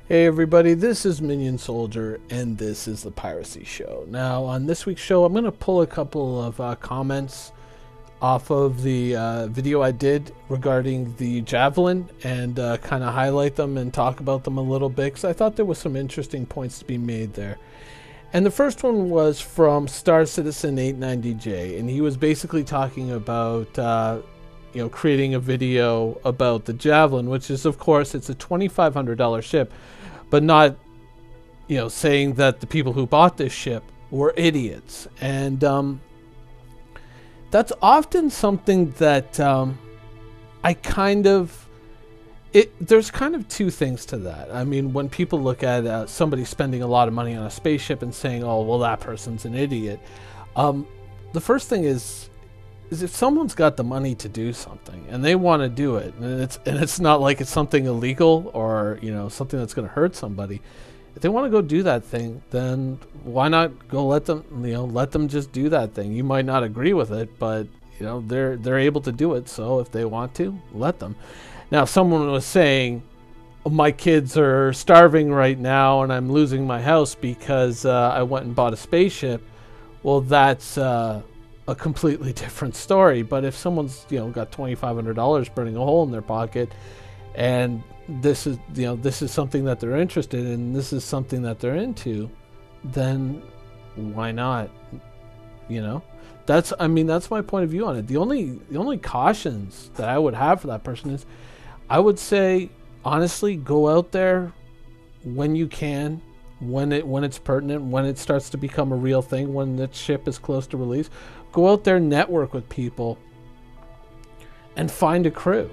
Hey everybody, this is Minion Soldier, and this is the Piracy Show. Now, on this week's show, I'm going to pull a couple of comments off of the video I did regarding the Javelin and kind of highlight them and talk about them a little bit, because I thought there was some interesting points to be made there. And the first one was from Star Citizen 890J, and he was basically talking about creating a video about the Javelin, which is, of course, it's a $2,500 ship, but not, saying that the people who bought this ship were idiots. And that's often something that there's kind of two things to that. I mean, when people look at somebody spending a lot of money on a spaceship and saying, oh, well, that person's an idiot. The first thing is if someone's got the money to do something and they want to do it, and it's not like it's something illegal or something that's going to hurt somebody. If they want to go do that thing, then why not go let them just do that thing? You might not agree with it, but they're able to do it. So if they want to, let them. Now, if someone was saying, oh, my kids are starving right now and I'm losing my house because I went and bought a spaceship, well, that's a completely different story. But if someone's got $2,500 burning a hole in their pocket, and this is something that they're interested in, this is something that they're into, then why not? That's my point of view on it. The only cautions that I would have for that person is, I would say, honestly, go out there when you can, when it's pertinent, when it starts to become a real thing, when the ship is close to release. Go out there, network with people, and find a crew.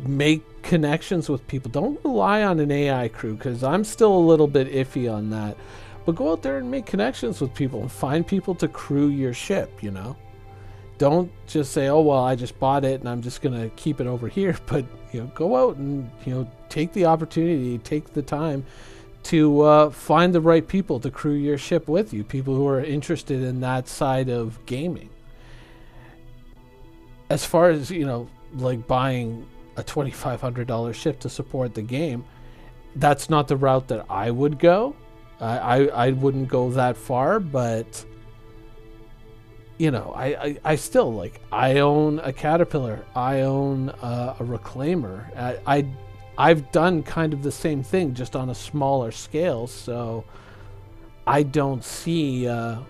Make connections with people. Don't rely on an AI crew, because I'm still a little bit iffy on that. But go out there and make connections with people and find people to crew your ship, Don't just say, oh, well, I just bought it and I'm just going to keep it over here. But, go out and, take the opportunity, take the time to find the right people to crew your ship with you, people who are interested in that side of gaming. As far as, like buying a $2,500 ship to support the game, that's not the route that I would go. I wouldn't go that far, but I still, like, I own a Caterpillar, I own a Reclaimer. I've done kind of the same thing, just on a smaller scale, so I don't see like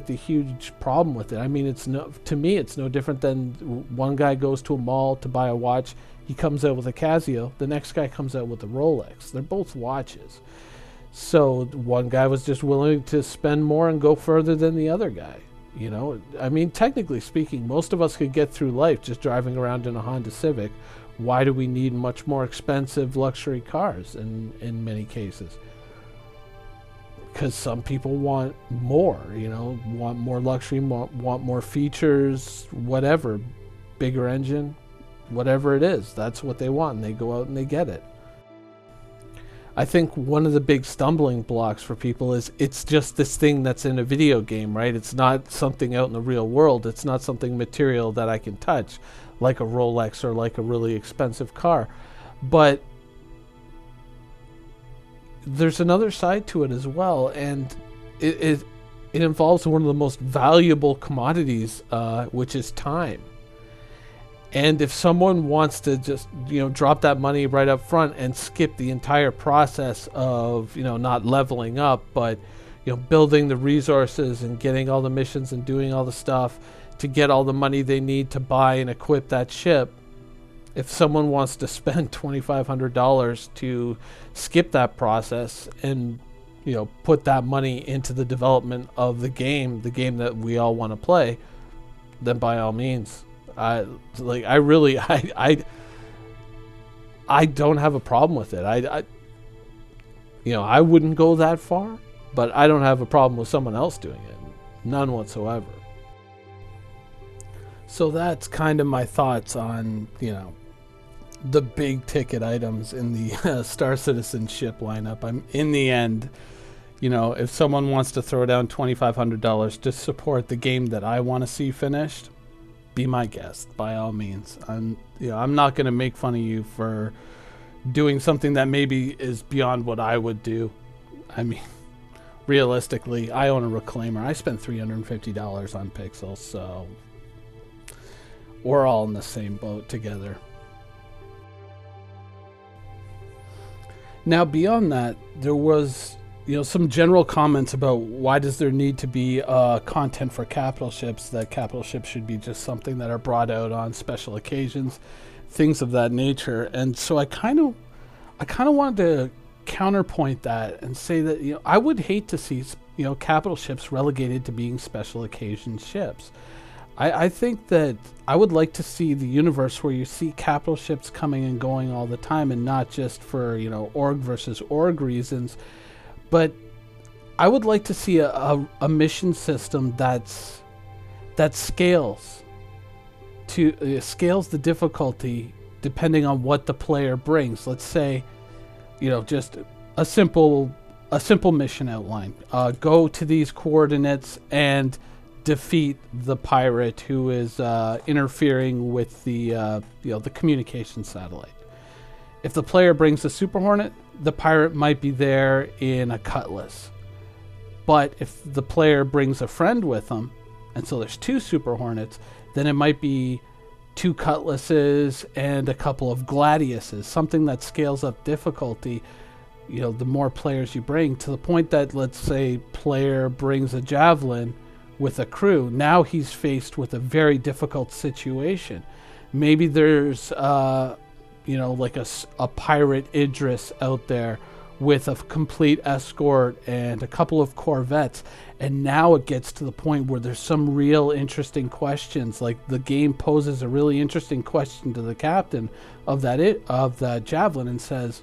the huge problem with it. I mean, to me it's no different than one guy goes to a mall to buy a watch, he comes out with a Casio, the next guy comes out with a Rolex. They're both watches. So one guy was just willing to spend more and go further than the other guy. I mean, technically speaking, most of us could get through life just driving around in a Honda Civic. Why do we need much more expensive luxury cars in many cases? Because some people want more, want more luxury, want more features, whatever, bigger engine, whatever it is. That's what they want, and they go out and they get it. I think one of the big stumbling blocks for people is it's just this thing that's in a video game, right? It's not something out in the real world. It's not something material that I can touch, like a Rolex or like a really expensive car. But there's another side to it as well, and it involves one of the most valuable commodities, which is time. And if someone wants to just, drop that money right up front and skip the entire process of, not leveling up, but, building the resources and getting all the missions and doing all the stuff to get all the money they need to buy and equip that ship, if someone wants to spend $2,500 to skip that process and, put that money into the development of the game that we all want to play, then by all means. I don't have a problem with it. I wouldn't go that far, but I don't have a problem with someone else doing it. None whatsoever. So that's kind of my thoughts on, the big ticket items in the Star Citizen ship lineup. In the end, if someone wants to throw down $2,500 to support the game that I want to see finished, be my guest by all means. I'm not going to make fun of you for doing something that maybe is beyond what I would do. I mean, realistically, I own a reclaimer. I spent $350 on pixels, so we're all in the same boat together. Now, beyond that, there was, some general comments about why does there need to be content for capital ships, that capital ships should be just something that are brought out on special occasions, things of that nature. And so I kind of wanted to counterpoint that and say that, I would hate to see, capital ships relegated to being special occasion ships. I think that I would like to see the universe where you see capital ships coming and going all the time, and not just for, org versus org reasons, but I would like to see a mission system that scales the difficulty depending on what the player brings. Let's say, just a simple mission outline. Go to these coordinates and defeat the pirate who is interfering with the communication satellite. If the player brings a Super Hornet, the pirate might be there in a Cutlass. But if the player brings a friend with them, and so there's 2 Super Hornets, then it might be 2 Cutlasses and a couple of Gladiuses, something that scales up difficulty, the more players you bring, to the point that, let's say, player brings a Javelin with a crew. Now he's faced with a very difficult situation. Maybe there's like a pirate Idris out there with a complete escort and a couple of corvettes, and now it gets to the point where there's some real interesting questions. Like, the game poses a really interesting question to the captain of that Javelin and says,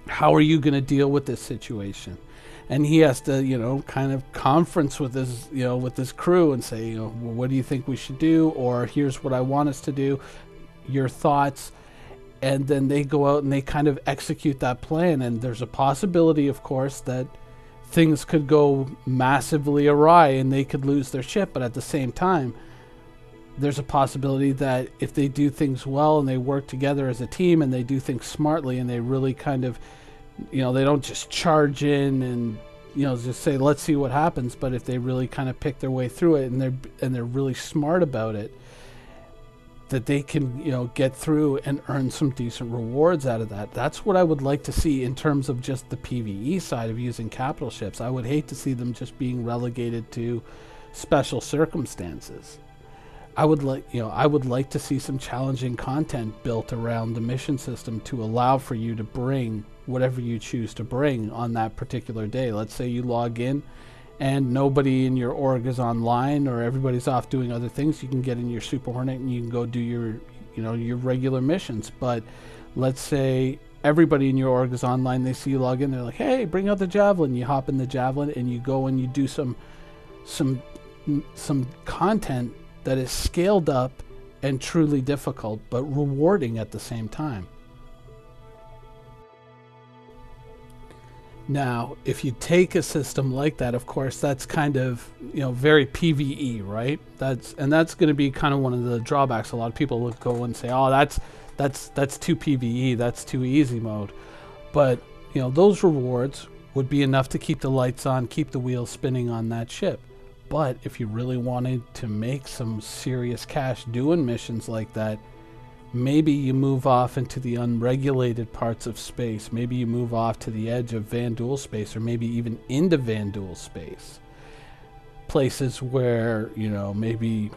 how are you going to deal with this situation? And he has to, kind of conference with his crew and say, well, what do you think we should do? Or here's what I want us to do. Your thoughts. And then they go out and they kind of execute that plan. And there's a possibility, of course, that things could go massively awry and they could lose their ship. But at the same time, there's a possibility that if they do things well and they work together as a team and they do things smartly and they really kind of, they don't just charge in and, just say, let's see what happens. But if they really kind of pick their way through it and they're really smart about it, that they can, get through and earn some decent rewards out of that. That's what I would like to see in terms of just the PvE side of using capital ships. I would hate to see them just being relegated to special circumstances. I would like to see some challenging content built around the mission system to allow for you to bring whatever you choose to bring on that particular day. Let's say you log in and nobody in your org is online, or everybody's off doing other things. You can get in your Super Hornet and you can go do your regular missions. But let's say everybody in your org is online. They see you log in. They're like, hey, bring out the Javelin. You hop in the Javelin and you go and you do some content that is scaled up and truly difficult, but rewarding at the same time. Now, if you take a system like that, of course, that's kind of, very PvE, right? That's going to be kind of one of the drawbacks. A lot of people will go and say, oh, that's too PvE, that's too easy mode. But, those rewards would be enough to keep the lights on, keep the wheels spinning on that ship. But if you really wanted to make some serious cash doing missions like that, maybe you move off into the unregulated parts of space. Maybe you move off to the edge of Vanduul space, or maybe even into Vanduul space. Places where, maybe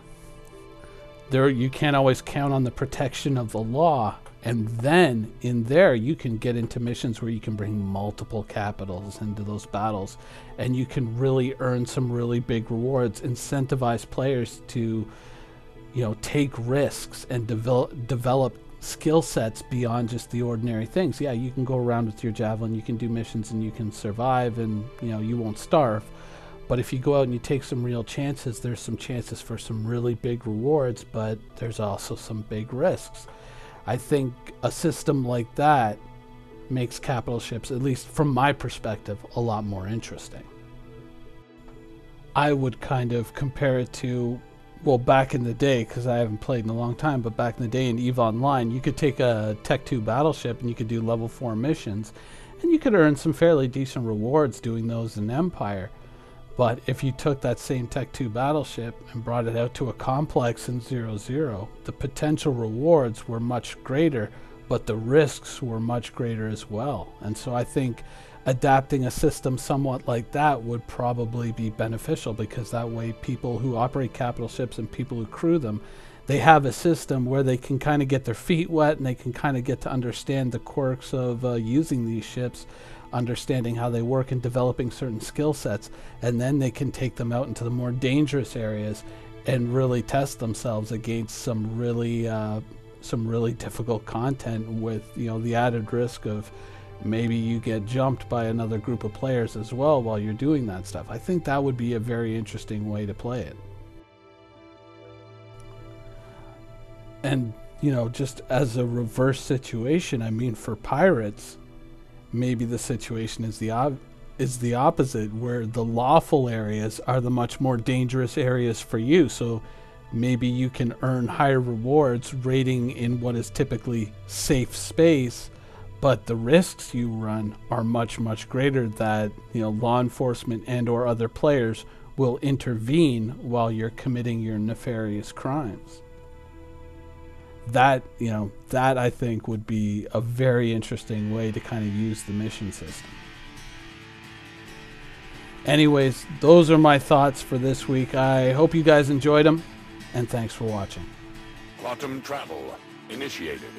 you can't always count on the protection of the law. And then in there, you can get into missions where you can bring multiple capitals into those battles. And you can really earn some really big rewards, incentivize players to take risks and develop skill sets beyond just the ordinary things. Yeah, you can go around with your Javelin, you can do missions and you can survive and, you won't starve. But if you go out and you take some real chances, there's some chances for some really big rewards, but there's also some big risks. I think a system like that makes capital ships, at least from my perspective, a lot more interesting. I would kind of compare it to well, back in the day, because I haven't played in a long time, but back in the day in EVE Online, you could take a Tech 2 battleship and you could do level 4 missions, and you could earn some fairly decent rewards doing those in Empire. But if you took that same Tech 2 battleship and brought it out to a complex in 0-0, the potential rewards were much greater, but the risks were much greater as well. And so I think adapting a system somewhat like that would probably be beneficial, because that way people who operate capital ships and people who crew them, they have a system where they can kind of get their feet wet and they can kind of get to understand the quirks of using these ships, understanding how they work and developing certain skill sets, and then they can take them out into the more dangerous areas and really test themselves against some really difficult content, with, you know, the added risk of maybe you get jumped by another group of players as well while you're doing that stuff. I think that would be a very interesting way to play it. And, you know, just as a reverse situation, I mean, for pirates, maybe the situation is the opposite, where the lawful areas are the much more dangerous areas for you. So maybe you can earn higher rewards raiding in what is typically safe space, but the risks you run are much, much greater, that, you know, law enforcement and or other players will intervene while you're committing your nefarious crimes. That, you know, that I think would be a very interesting way to kind of use the mission system. Anyways, those are my thoughts for this week. I hope you guys enjoyed them, and thanks for watching. Quantum travel initiated.